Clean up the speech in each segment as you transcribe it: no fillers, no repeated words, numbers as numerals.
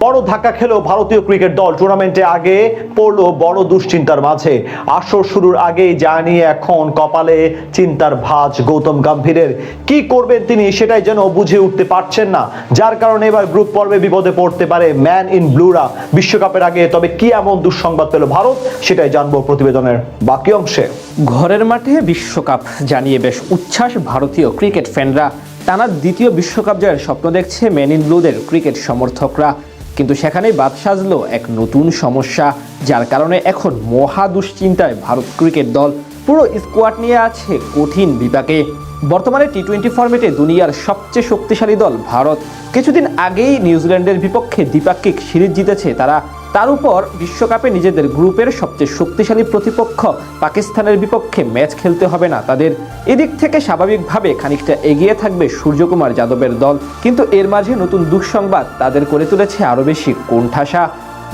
বড় ধাক্কা খেলো ভারতীয় ক্রিকেট দল। টুর্নামেন্টে আগে পড়লো বড় দুশ্চিন্তার মাঝে। আসর শুরুর আগেই জানিয়ে এখন কপালে চিন্তার ভাঁজ গৌতম গম্ভীরের। কি করবেন তিনি সেটাই যেন বুঝে উঠতে পারছেন না, যার কারণে এবার গ্রুপ পর্বে বিপদে পড়তে পারে ম্যান ইন ব্লুরা বিশ্বকাপের আগে। তবে কি এমন দুঃসংবাদ পেল ভারত, সেটাই জানবো প্রতিবেদনের বাকি অংশে। ঘরের মাঠে বিশ্বকাপ জানিয়ে বেশ উচ্ছ্বাস ভারতীয় ক্রিকেট ফ্যানরা। টানা দ্বিতীয় বিশ্বকাপ জয়ের স্বপ্ন দেখছে ম্যান ইন ব্লুদের ক্রিকেট সমর্থকরা। কিন্তু সেখানেই বাদ সাজলো এক নতুন সমস্যা, যার কারণে এখন মহা দুশ্চিন্তায় ভারত ক্রিকেট দল। পুরো স্কোয়াড নিয়ে আছে কঠিন বিপাকে। বর্তমানে টি-20 ফরম্যাটে দুনিয়ার সবচেয়ে শক্তিশালী দল ভারত। কিছুদিন আগেই নিউজিল্যান্ডের বিপক্ষে দ্বিপাক্ষিক সিরিজ জিতেছে তারা। তার উপর বিশ্বকাপে নিজেদের গ্রুপের সবচেয়ে শক্তিশালী প্রতিপক্ষ পাকিস্তানের বিপক্ষে ম্যাচ খেলতে হবে না তাদের। এদিক থেকে স্বাভাবিকভাবে খানিকটা এগিয়ে থাকবে সূর্যকুমার যাদবের দল। কিন্তু এর মাঝে নতুন দুঃসংবাদ তাদের করে তুলেছে আরও বেশি কোণঠাসা।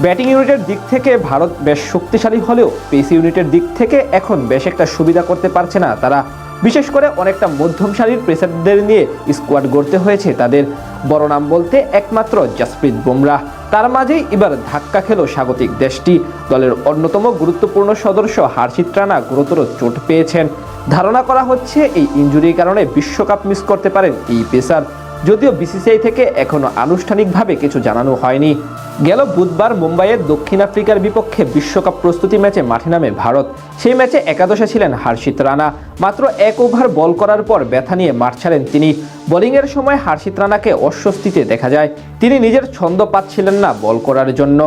ব্যাটিং ইউনিটের দিক থেকে ভারত বেশ শক্তিশালী হলেও পেস ইউনিটের দিক থেকে এখন বেশ একটা সুবিধা করতে পারছে না তারা। বিশেষ করে অনেকটা মধ্যম সারির পেসারদের নিয়ে স্কোয়াড গড়তে হয়েছে তাদের। বড় নাম বলতে একমাত্র জাসপ্রীত বুমরাহ। তার মাঝেই এবার ধাক্কা খেল স্বাগতিক দেশটি। দলের অন্যতম গুরুত্বপূর্ণ সদস্য হর্ষিত রানা গুরুতর চোট পেয়েছেন। ধারণা করা হচ্ছে এই ইনজুরির কারণে বিশ্বকাপ মিস করতে পারেন এই পেসার। যদিও বিসিসিআই থেকে এখনো আনুষ্ঠানিকভাবে কিছু জানানো হয়নি। গেল বুধবার মুম্বাইয়ের দক্ষিণ আফ্রিকার বিপক্ষে বিশ্বকাপ প্রস্তুতি ম্যাচে মাঠে নামে ভারত। সেই ম্যাচে একাদশে ছিলেন হর্ষিত রানা। মাত্র 1 ওভার বল করার পর ব্যথা নিয়ে মাঠ ছাড়েন তিনি। বোলিংয়ের সময় হর্ষিত রানাকে অস্বস্তিতে দেখা যায়। তিনি নিজের ছন্দ পাচ্ছিলেন না বল করার জন্য।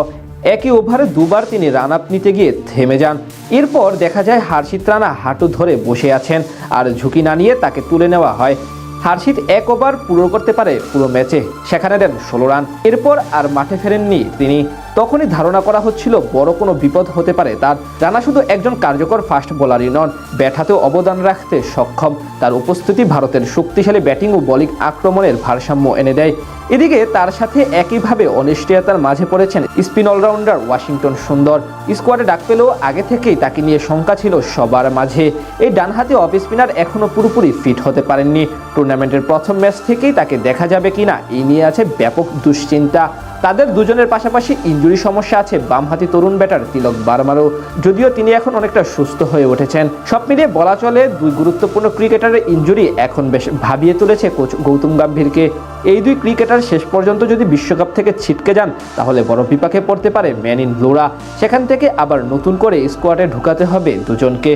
একই ওভারে দুবার তিনি রান আপ নিতে গিয়ে থেমে যান। এরপর দেখা যায় হর্ষিত রানা হাঁটু ধরে বসে আছেন, আর ঝুঁকি না নিয়ে তাকে তুলে নেওয়া হয়। হর্ষিত 1 ওভার পুরো করতে পারে পুরো ম্যাচে, সেখানে দেন 16 রান। এরপর আর মাঠে ফেরেননি তিনি। তখনই ধারণা করা হচ্ছিল বড় কোনো বিপদ হতে পারে তার। রানা শুধু একজন কার্যকর ফাস্ট বোলারই নন, ব্যাট হাতেও অবদান রাখতে সক্ষম। তার উপস্থিতি ভারতের শক্তিশালী ব্যাটিং ও বোলিং আক্রমণের ভারসাম্য এনে দেয়। এদিকে তার সাথে একইভাবে অনিশ্চয়তার মাঝে পড়েছেন স্পিন অলরাউন্ডার ওয়াশিংটন সুন্দর। স্কোয়াডে ডাক পেলেও আগে থেকেই তাকে নিয়ে শঙ্কা ছিল সবার মাঝে। এই ডানহাতি অফ স্পিনার এখনও পুরোপুরি ফিট হতে পারেননি। টুর্নামেন্টের প্রথম ম্যাচ থেকেই তাকে দেখা যাবে কিনা এই নিয়ে আছে ব্যাপক দুশ্চিন্তা। তাদের দুজনের পাশাপাশি ইনজুরি সমস্যা আছে বামহাতি তরুণ ব্যাটার তিলক বার্মারও, যদিও তিনি এখন অনেকটা সুস্থ হয়ে উঠেছেন। সব মিলিয়ে বলা চলে দুই গুরুত্বপূর্ণ ক্রিকেটারের ইনজুরি এখন বেশ ভাবিয়ে তুলেছে কোচ গৌতম গম্ভীরকে। এই দুই ক্রিকেটার শেষ পর্যন্ত যদি বিশ্বকাপ থেকে ছিটকে যান তাহলে বড় বিপাকে পড়তে পারে ম্যান ইন ব্লুরা। সেখান থেকে আবার নতুন করে স্কোয়াডে ঢুকাতে হবে দুজনকে।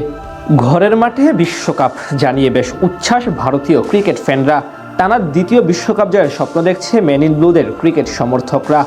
ঘরের মাঠে বিশ্বকাপ জানিয়ে বেশ উচ্ছ্বাস ভারতীয় ক্রিকেট ফ্যানরা। টানা দ্বিতীয় বিশ্বকাপ জয়ের স্বপ্ন দেখছে ম্যান ইন ব্লুদের ক্রিকেট সমর্থকরা।